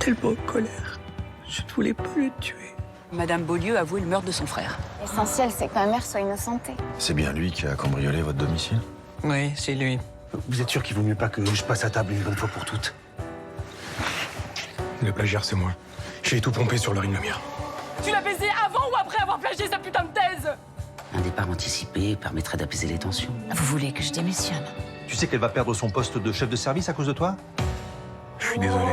tellement en colère. Je ne voulais pas le tuer. Madame Beaulieu a avoué le meurtre de son frère. L'essentiel, c'est que ma mère soit innocentée. C'est bien lui qui a cambriolé votre domicile? Oui, c'est lui. Vous êtes sûr qu'il vaut mieux pas que je passe à table une bonne fois pour toutes? Le plagiaire, c'est moi. J'ai tout pompé sur Laurine Lemire. Tu l'as baisé avant ou après avoir plagié sa putain de thèse? Un départ anticipé permettrait d'apaiser les tensions. Vous voulez que je démissionne? Tu sais qu'elle va perdre son poste de chef de service à cause de toi? Je suis désolé.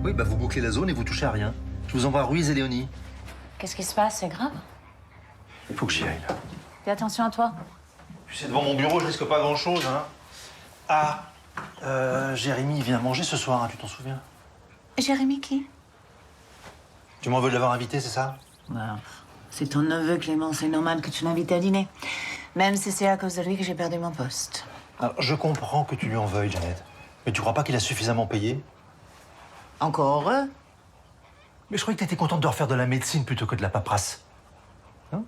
Oui, bah vous bouclez la zone et vous touchez à rien. Je vous envoie Ruiz et Léonie. Qu'est-ce qui se passe? C'est grave? Il faut que j'y aille, là. Fais attention à toi. Tu sais, devant mon bureau, je risque pas grand-chose, hein. Ah, Jérémy vient manger ce soir, hein, tu t'en souviens? Jérémy qui? Tu m'en veux de l'avoir invité, c'est ça? C'est ton neveu, Clément. C'est normal que tu l'invites à dîner. Même si c'est à cause de lui que j'ai perdu mon poste. Alors, je comprends que tu lui en veuilles, Janet. Mais tu crois pas qu'il a suffisamment payé? Encore heureux. Mais je croyais que t'étais contente de refaire de la médecine plutôt que de la paperasse. Hein?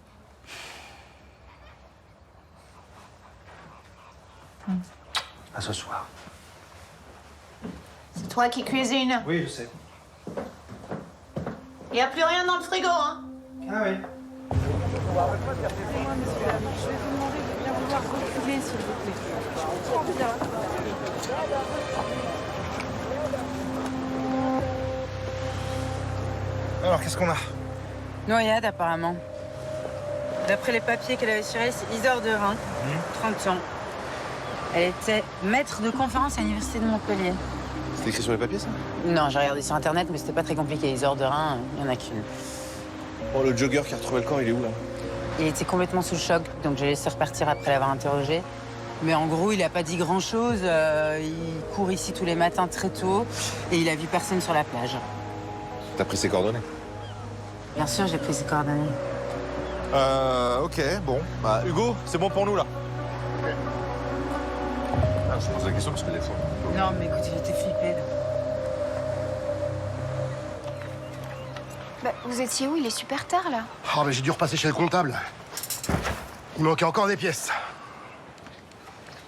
À ce soir. C'est toi qui cuisines. Oui, je sais. Il n'y a plus rien dans le frigo, hein? Ah oui. Alors, qu'est-ce qu'on a? Noyade, apparemment. D'après les papiers qu'elle avait sur elle, c'est Isor de Rhin, 30 ans. Elle était maître de conférence à l'université de Montpellier. C'est écrit sur les papiers, ça? Non, j'ai regardé sur Internet, mais c'était pas très compliqué. Isor de Rhin, il y en a qu'une. Bon, le jogger qui a retrouvé le corps, il est où, là? Il était complètement sous le choc, donc j'ai laissé repartir après l'avoir interrogé. Mais en gros, il a pas dit grand-chose. Il court ici tous les matins très tôt et il a vu personne sur la plage. T'as pris ses coordonnées? Bien sûr, j'ai pris ses coordonnées. Ok, bon. Bah, Hugo, c'est bon pour nous, là? Ah, je pose la question parce que des fois... Non, mais écoute, il était flippé. Bah, vous étiez où? Il est super tard, là. Oh, mais j'ai dû repasser chez le comptable. Il manquait encore des pièces.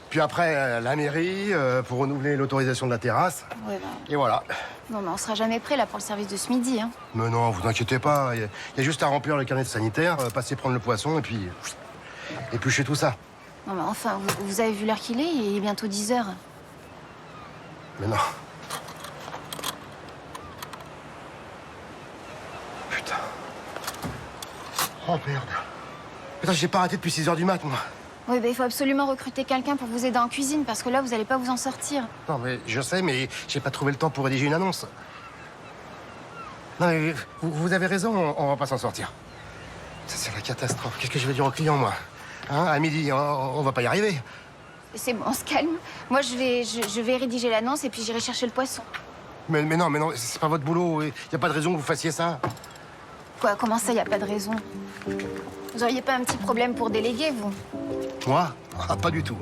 Puis après, la mairie, pour renouveler l'autorisation de la terrasse. Ouais, bah... Et voilà. Non, mais on sera jamais prêt, là, pour le service de ce midi, hein. Mais non, vous inquiétez pas. Il y a juste à remplir le carnet de sanitaire, passer prendre le poisson et puis... éplucher tout ça. Non, mais enfin, vous avez vu l'heure qu'il est? Il est bientôt 10 heures. Mais non. Putain. Oh, merde. Putain, j'ai pas arrêté depuis 6 heures du mat, moi. Oui, bah, il faut absolument recruter quelqu'un pour vous aider en cuisine, parce que là, vous allez pas vous en sortir. Non, mais je sais, mais j'ai pas trouvé le temps pour rédiger une annonce. Non, mais vous avez raison, on va pas s'en sortir. Ça, c'est la catastrophe. Qu'est-ce que je vais dire aux clients, moi? Hein, à midi, on va pas y arriver. C'est bon, on se calme. Moi, je vais rédiger l'annonce et puis j'irai chercher le poisson. Mais non, c'est pas votre boulot. Il y a pas de raison que vous fassiez ça. Quoi, comment ça, y a pas de raison? Vous auriez pas un petit problème pour déléguer, vous? Moi? Ah, pas du tout.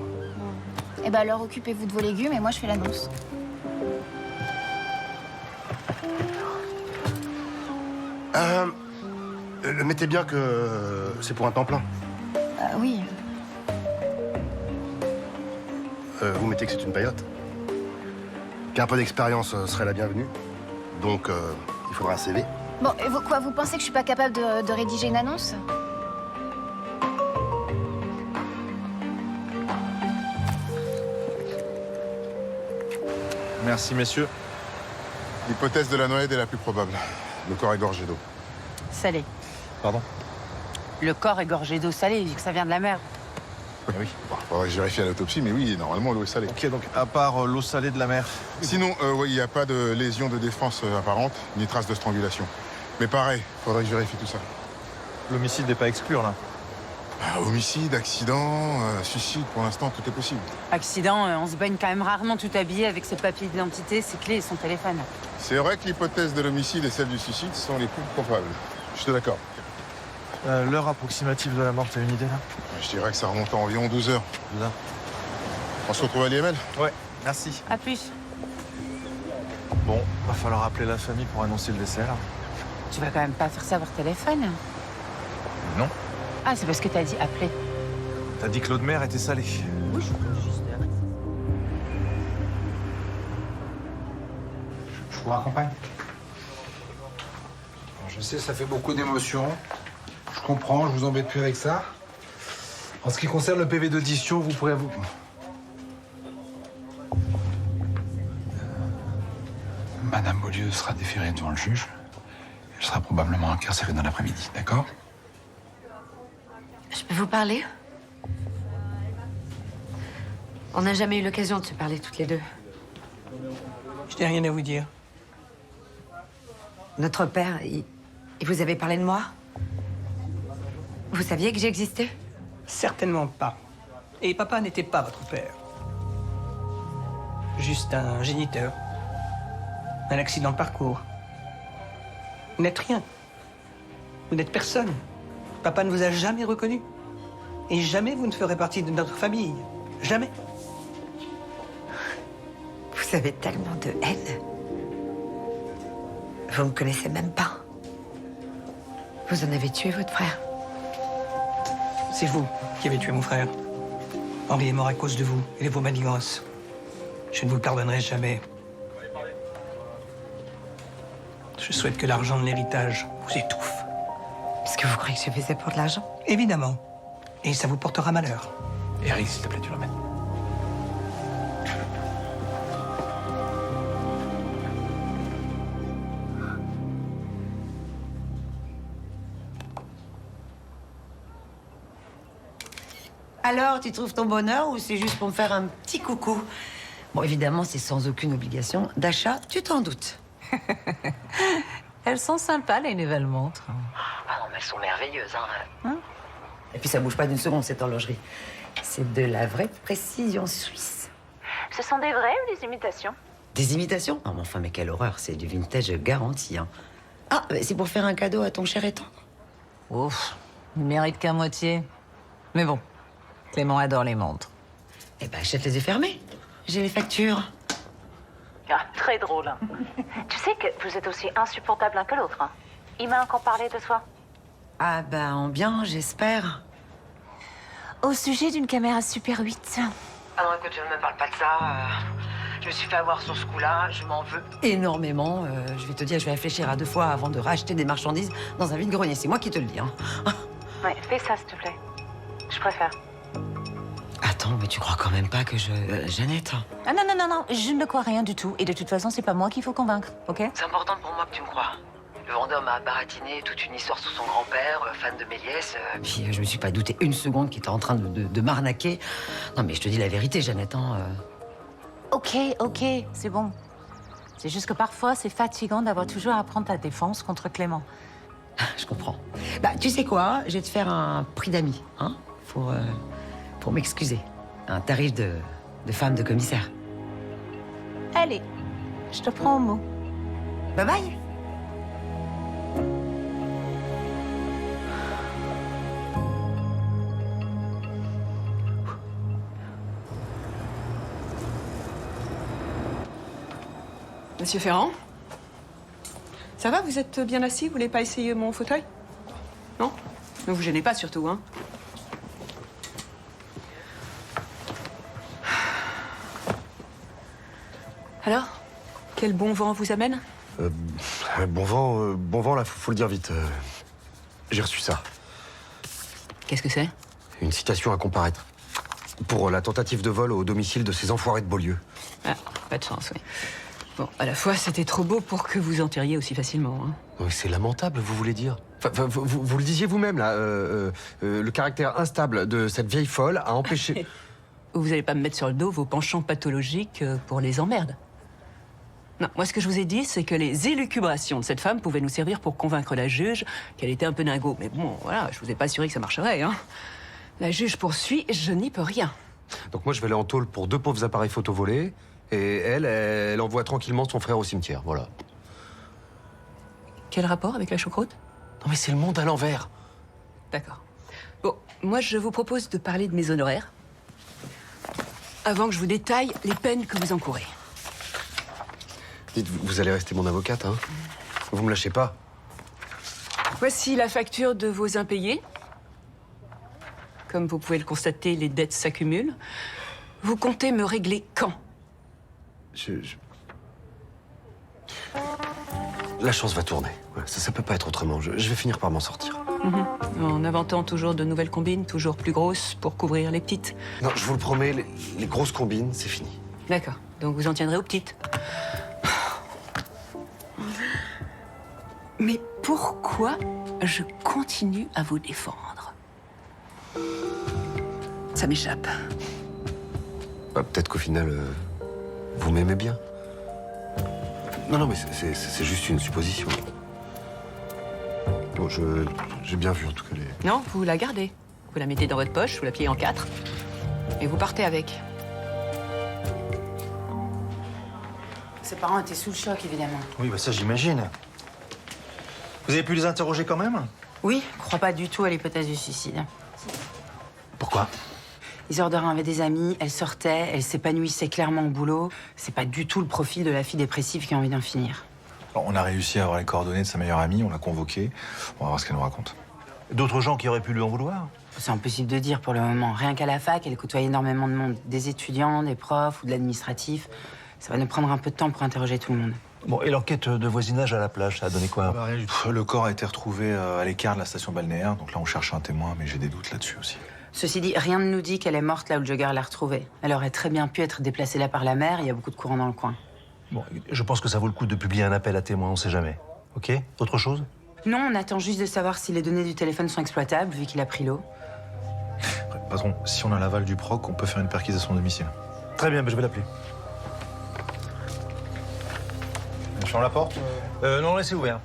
Eh ben alors, occupez-vous de vos légumes et moi, je fais l'annonce. Mettez bien que c'est pour un temps plein. Oui. Vous mettez que c'est une paillote. Qu'un peu d'expérience serait la bienvenue. Donc, il faudra un CV. Bon, et vous pensez que je suis pas capable de rédiger une annonce? Merci, messieurs. L'hypothèse de la noyade est la plus probable. Le corps est gorgé d'eau. Salé. Pardon? Le corps est gorgé d'eau salée, vu que ça vient de la mer. Oui. Bon, faudrait que je vérifie à l'autopsie, mais oui, normalement, l'eau est salée. Ok, donc à part l'eau salée de la mer. Sinon, oui, il n'y a pas de lésion de défense apparente, ni trace de strangulation. Mais pareil, faudrait que je vérifie tout ça. L'homicide n'est pas exclure, là. Homicide, accident, suicide, pour l'instant, tout est possible. Accident, on se baigne quand même rarement tout habillé avec ses papiers d'identité, ses clés et son téléphone. C'est vrai que l'hypothèse de l'homicide et celle du suicide sont les plus probables. Je suis d'accord. L'heure approximative de la mort, t'as une idée, là? Je dirais que ça remonte à environ 12 heures. Là. On se retrouve à l'IML? Ouais, merci. À plus. Bon, va falloir appeler la famille pour annoncer le décès, là. Tu vas quand même pas faire ça par téléphone? Non. Ah, c'est parce que t'as dit appeler. T'as dit que l'eau de mer était salée. Oui, Je vous raccompagne. Alors, je sais, ça fait beaucoup d'émotions. Je comprends, je vous embête plus avec ça. En ce qui concerne le PV d'audition, vous pourrez vous... Madame Beaulieu sera déférée devant le juge. Elle sera probablement incarcérée dans l'après-midi, d'accord? Je peux vous parler? On n'a jamais eu l'occasion de se parler toutes les deux. Je n'ai rien à vous dire. Notre père, il vous avait parlé de moi? Vous saviez que j'existais? Certainement pas. Et papa n'était pas votre père. Juste un géniteur. Un accident de parcours. Vous n'êtes rien. Vous n'êtes personne. Papa ne vous a jamais reconnu. Et jamais vous ne ferez partie de notre famille. Jamais. Vous avez tellement de haine. Vous me connaissez même pas. Vous en avez tué votre frère. C'est vous qui avez tué mon frère. Henri est mort à cause de vous et de vos manigances. Je ne vous pardonnerai jamais. Je souhaite que l'argent de l'héritage vous étouffe. Est-ce que vous croyez que je faisais pour de l'argent? Évidemment. Et ça vous portera malheur. Eric, s'il te plaît, tu l'emmènes. Alors, tu trouves ton bonheur ou c'est juste pour me faire un petit coucou? Bon, évidemment, c'est sans aucune obligation d'achat, tu t'en doutes. Elles sont sympas, les nouvelles montres. Ah non, mais elles sont merveilleuses, hein. Et puis ça bouge pas d'une seconde, cette horlogerie. C'est de la vraie précision suisse. Ce sont des vraies ou des imitations? Des imitations? Ah, mais enfin, mais quelle horreur, c'est du vintage garanti, hein. Ah, c'est pour faire un cadeau à ton cher et tendre. Ouf, il mérite qu'à moitié. Mais bon, Clément adore les montres. Eh ben, achète les yeux fermés. J'ai les factures. Ah, très drôle. Hein. Tu sais que vous êtes aussi insupportable l'un que l'autre. Hein. Il m'a encore parlé de toi. Ah ben, en bien, j'espère. Au sujet d'une caméra Super 8. Ah non, écoute, ne me parle pas de ça. Je me suis fait avoir sur ce coup-là, je m'en veux énormément. Je vais te dire, je vais réfléchir à 2 fois avant de racheter des marchandises dans un vide-grenier. C'est moi qui te le dis, hein. Ouais, fais ça, s'il te plaît. Je préfère. Attends, mais tu crois quand même pas que je... Jeannette? Ah non, non, non, non, je ne crois rien du tout. Et de toute façon, c'est pas moi qu'il faut convaincre, ok? C'est important pour moi que tu me crois. Le vendeur m'a baratiné toute une histoire sur son grand-père, fan de Méliès. Puis je me suis pas douté une seconde qu'il était en train de m'arnaquer. Non, mais je te dis la vérité, Jeannette, hein. Ok, ok, c'est bon. C'est juste que parfois, c'est fatigant d'avoir toujours à prendre ta défense contre Clément. Je comprends. Bah, tu sais quoi? Je vais te faire un prix d'amis, hein, pour m'excuser. Un tarif de femme de commissaire. Allez, je te prends au mot. Bye bye. Monsieur Ferrand? Ça va, vous êtes bien assis? Vous voulez pas essayer mon fauteuil? Non? Ne vous gênez pas surtout, hein? Alors? Quel bon vent vous amène? Bon vent, là, faut le dire vite. J'ai reçu ça. Qu'est-ce que c'est? Une citation à comparaître. Pour la tentative de vol au domicile de ces enfoirés de Beaulieu. Ah, pas de chance, oui. Bon, à la fois, c'était trop beau pour que vous en tiriez aussi facilement, hein. Oui, c'est lamentable, vous voulez dire? Enfin, vous le disiez vous-même, là. Le caractère instable de cette vieille folle a empêché... Vous n'allez pas me mettre sur le dos vos penchants pathologiques pour les emmerdes. Non, moi ce que je vous ai dit, c'est que les élucubrations de cette femme pouvaient nous servir pour convaincre la juge qu'elle était un peu dingo. Mais bon, voilà, je vous ai pas assuré que ça marcherait, hein. La juge poursuit, je n'y peux rien. Donc moi, je vais aller en tôle pour 2 pauvres appareils photo volés. Et elle envoie tranquillement son frère au cimetière, voilà. Quel rapport avec la choucroute? Non mais c'est le monde à l'envers. D'accord. Bon, moi je vous propose de parler de mes honoraires avant que je vous détaille les peines que vous encourez. Dites, vous allez rester mon avocate, hein? Vous me lâchez pas. Voici la facture de vos impayés. Comme vous pouvez le constater, les dettes s'accumulent. Vous comptez me régler quand? La chance va tourner. Ouais, ça peut pas être autrement. Je vais finir par m'en sortir. En inventant toujours de nouvelles combines, toujours plus grosses, pour couvrir les petites. Non, je vous le promets, les grosses combines, c'est fini. D'accord. Donc vous en tiendrez aux petites. Mais pourquoi je continue à vous défendre? Ça m'échappe. Bah, peut-être qu'au final, vous m'aimez bien. Non, mais c'est juste une supposition. Bon, j'ai bien vu en tout cas les... Non, vous la gardez. Vous la mettez dans votre poche, vous la pliez en 4, et vous partez avec. Ses parents étaient sous le choc, évidemment. Oui, bah ça j'imagine. Vous avez pu les interroger quand même? Oui, je crois pas du tout à l'hypothèse du suicide. Pourquoi? Isidore avait des amis, elle sortait, elle s'épanouissait clairement au boulot. C'est pas du tout le profil de la fille dépressive qui a envie d'en finir. Alors, on a réussi à avoir les coordonnées de sa meilleure amie, on l'a convoquée. On va voir ce qu'elle nous raconte. D'autres gens qui auraient pu lui en vouloir? C'est impossible de dire pour le moment. Rien qu'à la fac, elle côtoie énormément de monde. Des étudiants, des profs ou de l'administratif. Ça va nous prendre un peu de temps pour interroger tout le monde. Bon, et l'enquête de voisinage à la plage, ça a donné quoi? Rien du tout. Le corps a été retrouvé à l'écart de la station balnéaire, donc là on cherche un témoin, mais j'ai des doutes là-dessus aussi. Ceci dit, rien ne nous dit qu'elle est morte là où le jogger l'a retrouvée. Elle aurait très bien pu être déplacée là par la mer, il y a beaucoup de courant dans le coin. Bon, je pense que ça vaut le coup de publier un appel à témoins, on sait jamais. Ok? Autre chose? Non, on attend juste de savoir si les données du téléphone sont exploitables, vu qu'il a pris l'eau. Patron, si on a l'aval du proc, on peut faire une perquise à son domicile. Très bien, je vais l'appeler. Je ferme la porte? Non, laissez ouvert.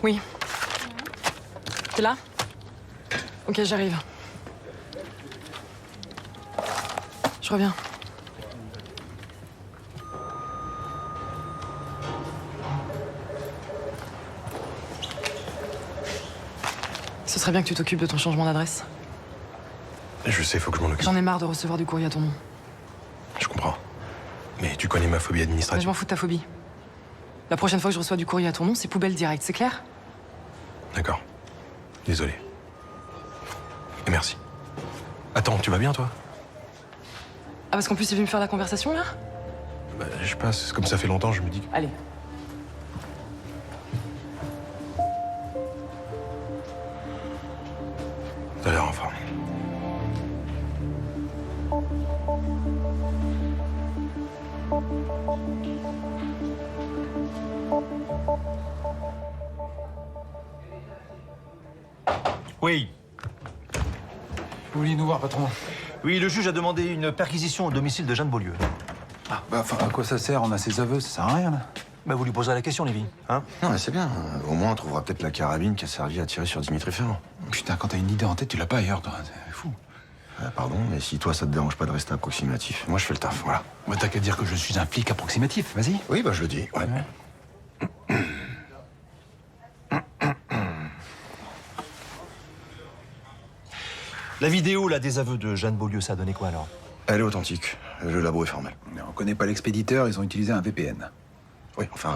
Oui. T'es là? Ok, j'arrive. Je reviens. Ce serait bien que tu t'occupes de ton changement d'adresse. Je sais, faut que je m'en occupe. J'en ai marre de recevoir du courrier à ton nom. Je comprends. Mais tu connais ma phobie Mais administrative. je m'en fous de ta phobie. La prochaine fois que je reçois du courrier à ton nom, c'est poubelle directe, c'est clair? D'accord. Désolé. Et merci. Attends, tu vas bien, toi? Ah, parce qu'en plus, il est venu me faire la conversation, là? Bah, je sais pas, c'est comme ça fait longtemps, je me dis que... Allez. T'as l'air en forme. Oui. Vous vouliez nous voir, patron? Oui, le juge a demandé une perquisition au domicile de Jeanne Beaulieu. Ah, bah, enfin, à quoi ça sert? On a ses aveux, ça sert à rien, là. Bah, vous lui poserez la question, Lévy, hein? Non, mais c'est bien. Au moins, on trouvera peut-être la carabine qui a servi à tirer sur Dimitri Ferrand. Putain, quand t'as une idée en tête, tu l'as pas ailleurs, toi. C'est fou. Pardon, mais si toi, ça te dérange pas de rester approximatif, moi, je fais le taf, voilà. Bah, t'as qu'à dire que je suis un flic approximatif, vas-y. Oui, bah, je le dis, ouais. La vidéo, là, des aveux de Jeanne Beaulieu, ça a donné quoi, alors? Elle est authentique. Le labo est fermé. Mais on connaît pas l'expéditeur, ils ont utilisé un VPN. Oui, enfin,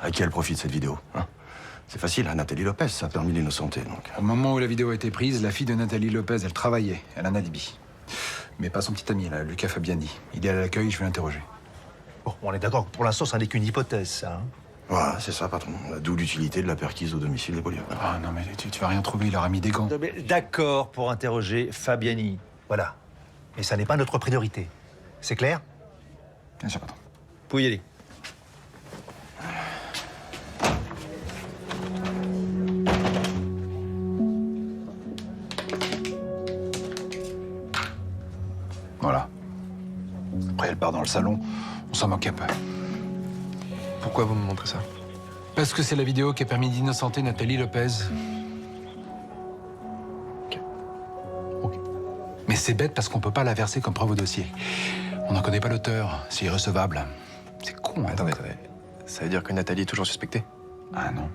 à qui elle profite cette vidéo, hein? C'est facile, à Nathalie Lopez, ça a permis d'innocenter, donc. Au moment où la vidéo a été prise, la fille de Nathalie Lopez, elle travaillait, elle a un alibi. Mais pas son petit ami, là, Lucas Fabiani. Il est à l'accueil, je vais l'interroger. Bon, on est d'accord que pour l'instant, ça n'est qu'une hypothèse, ça. Hein. Voilà, c'est ça, patron. D'où l'utilité de la perquise au domicile des Polieux. Ah non, mais tu vas rien trouver, il leur a mis des gants. D'accord pour interroger Fabiani. Voilà. Mais ça n'est pas notre priorité. C'est clair? Bien sûr, patron. Vous pouvez y aller. Voilà. Après, elle part dans le salon, on s'en moque un peu. Pourquoi vous me montrez ça? Parce que c'est la vidéo qui a permis d'innocenter Nathalie Lopez. Ok. Mais c'est bête parce qu'on peut pas la verser comme preuve au dossier. On n'en connaît pas l'auteur, c'est irrecevable. C'est con, hein. Attendez. Ça veut dire que Nathalie est toujours suspectée? Ah non.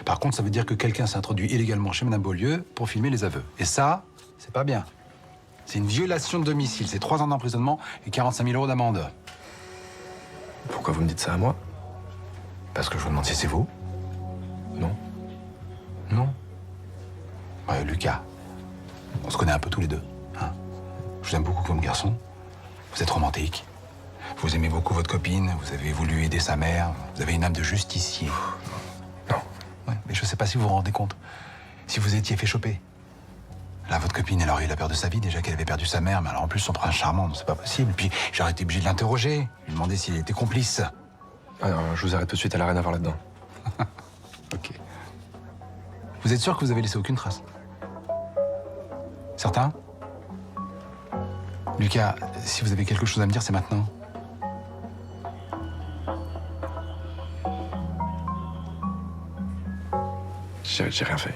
Par contre, ça veut dire que quelqu'un s'est introduit illégalement chez Madame Beaulieu pour filmer les aveux. Et ça, c'est pas bien. C'est une violation de domicile, c'est 3 ans d'emprisonnement et 45 000 € d'amende. Pourquoi vous me dites ça à moi? Parce que je vous demande si c'est vous. Non. Non. Ouais, Lucas, on se connaît un peu tous les deux. Hein. Je vous aime beaucoup comme garçon. Vous êtes romantique. Vous aimez beaucoup votre copine. Vous avez voulu aider sa mère. Vous avez une âme de justicier. Non. Ouais, mais je sais pas si vous vous rendez compte. Si vous étiez fait choper. Là, votre copine, elle aurait eu la peur de sa vie, déjà qu'elle avait perdu sa mère. Mais alors, en plus, son prince charmant, non, c'est pas possible. Puis, j'aurais été obligé de l'interroger. Lui demander s'il était complice. Alors, je vous arrête tout de suite, elle a rien à voir là-dedans. Ok. Vous êtes sûr que vous avez laissé aucune trace? Certain? Lucas, si vous avez quelque chose à me dire, c'est maintenant. J'ai rien fait.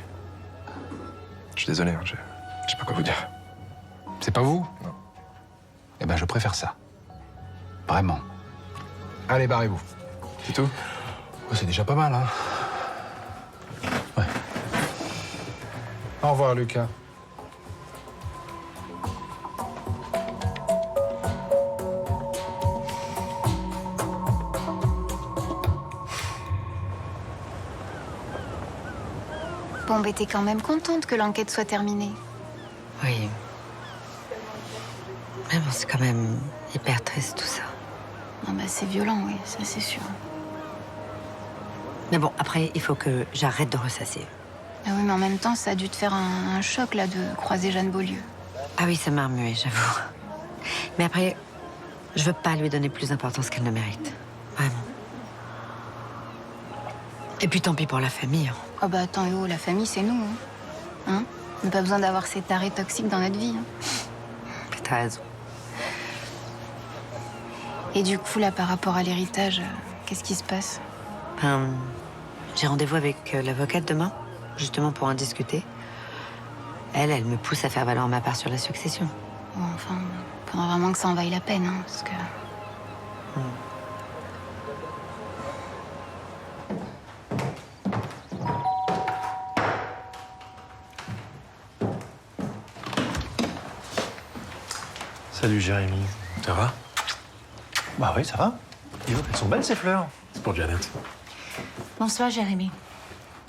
Je suis désolé, hein, je sais pas quoi vous dire. C'est pas vous? Non. Eh ben, je préfère ça. Vraiment. Allez, barrez-vous. C'est tout? Ouais, c'est déjà pas mal, hein. Ouais. Au revoir, Lucas. Bon, mais t'es quand même contente que l'enquête soit terminée. Oui. Mais bon, c'est quand même hyper triste tout ça. Ah bah, c'est violent, oui, ça c'est sûr. Mais bon, après, il faut que j'arrête de ressasser. Ah oui, mais en même temps, ça a dû te faire un choc, là, de croiser Jeanne Beaulieu. Ah oui, ça m'a remué, j'avoue. Mais après, je veux pas lui donner plus d'importance qu'elle ne mérite. Vraiment. Et puis tant pis pour la famille. Hein. Oh bah attends, oh, la famille, c'est nous. Hein, on n'a pas besoin d'avoir ces tarés toxiques dans notre vie. Hein. T'as raison. Et du coup, là, par rapport à l'héritage, qu'est-ce qui se passe? J'ai rendez-vous avec l'avocate demain, justement pour en discuter. Elle me pousse à faire valoir ma part sur la succession. Bon, enfin, faudra vraiment que ça en vaille la peine, hein, parce que... Salut, Jérémy. Ça va? Bah oui, ça va. Dis donc, elles sont belles, ces fleurs. C'est pour Janet. Bonsoir, Jérémy.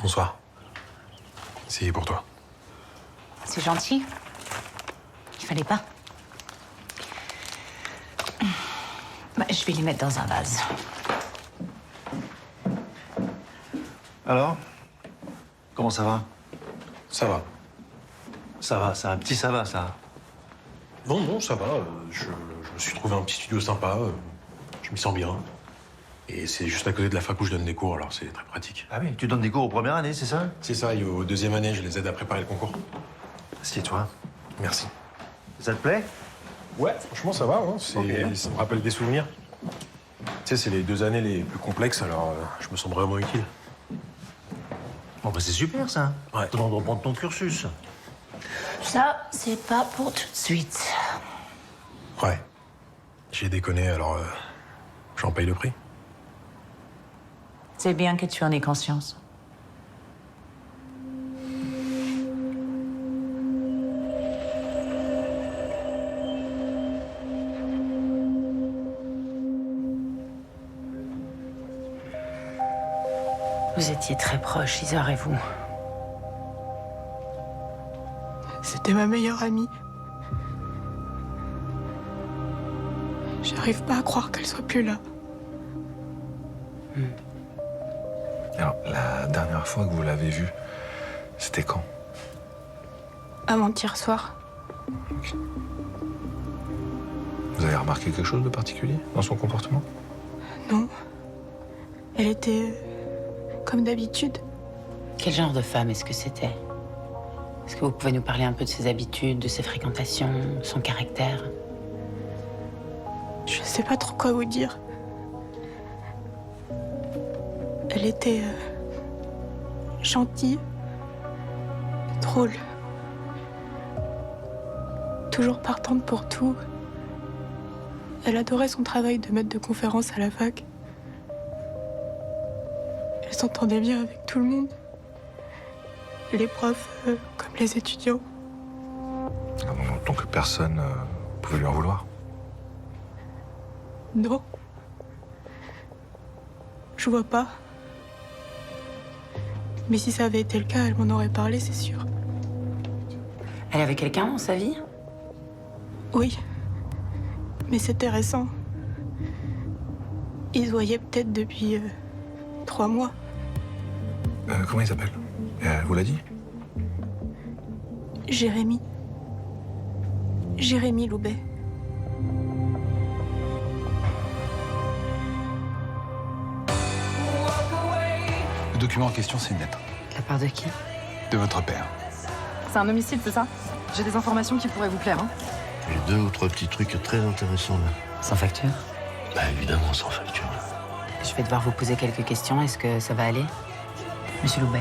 Bonsoir. C'est pour toi. C'est gentil. Il fallait pas. Bah, je vais les mettre dans un vase. Alors? Comment ça va? Ça va. Ça va, c'est un petit ça va, ça. Non, ça va. Je me suis trouvé un petit studio sympa. Je m'y sens bien. Et c'est juste à côté de la fac où je donne des cours, alors c'est très pratique. Ah oui, tu donnes des cours aux premières années, c'est ça? C'est ça, et aux deuxième année, je les aide à préparer le concours. Assieds-toi. Merci. Ça te plaît? Ouais, franchement, ça va. Hein. Ok. Ça me rappelle des souvenirs. Tu sais, c'est les 2 années les plus complexes, alors je me sens vraiment utile. Bon, bah c'est super, ça. Ouais. T'as le droit de reprendre ton cursus. Ça, c'est pas pour tout de suite. Ouais. J'ai déconné, alors j'en paye le prix. C'est bien que tu en aies conscience. Vous étiez très proches, Isor et vous. C'était ma meilleure amie. J'arrive pas à croire qu'elle soit plus là. Alors, la dernière fois que vous l'avez vue, c'était quand? Avant-hier soir. Vous avez remarqué quelque chose de particulier dans son comportement? Non. Elle était comme d'habitude. Quel genre de femme est-ce que c'était? Est-ce que vous pouvez nous parler un peu de ses habitudes, de ses fréquentations, de son caractère? Je sais pas trop quoi vous dire. Elle était gentille, drôle, toujours partante pour tout. Elle adorait son travail de maître de conférence à la fac. Elle s'entendait bien avec tout le monde. Les profs comme les étudiants. Ah bon, donc personne pouvait lui en vouloir? Non. Je vois pas. Mais si ça avait été le cas, elle m'en aurait parlé, c'est sûr. Elle avait quelqu'un dans sa vie? Oui. Mais c'était récent. Ils se voyaient peut-être depuis 3 mois. Comment il s'appelle? Vous l'a dit? Jérémy. Jérémy Loubet. Le document en question, c'est une lettre. De la part de qui? De votre père. C'est un homicide, c'est ça? J'ai des informations qui pourraient vous plaire. Hein. J'ai 2 ou 3 petits trucs très intéressants là. Sans facture? Bah évidemment sans facture. Je vais devoir vous poser quelques questions. Est-ce que ça va aller? Monsieur Loubet?